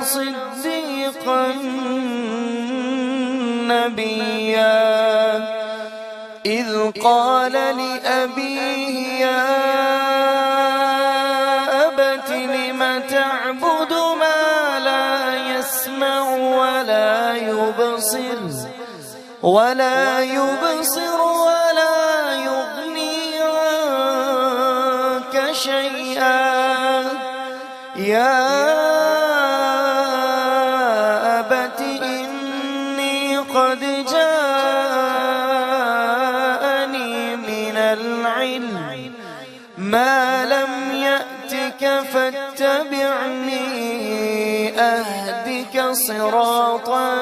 صديقا نبيا إذ قال لأبيه يا أبت لم تعبد ما لا يسمع ولا يبصر ولا يغني عنك شيئا يا أبت إني قد جاءني من العلم ما لم يأتك فاتبعني أهدك صراطا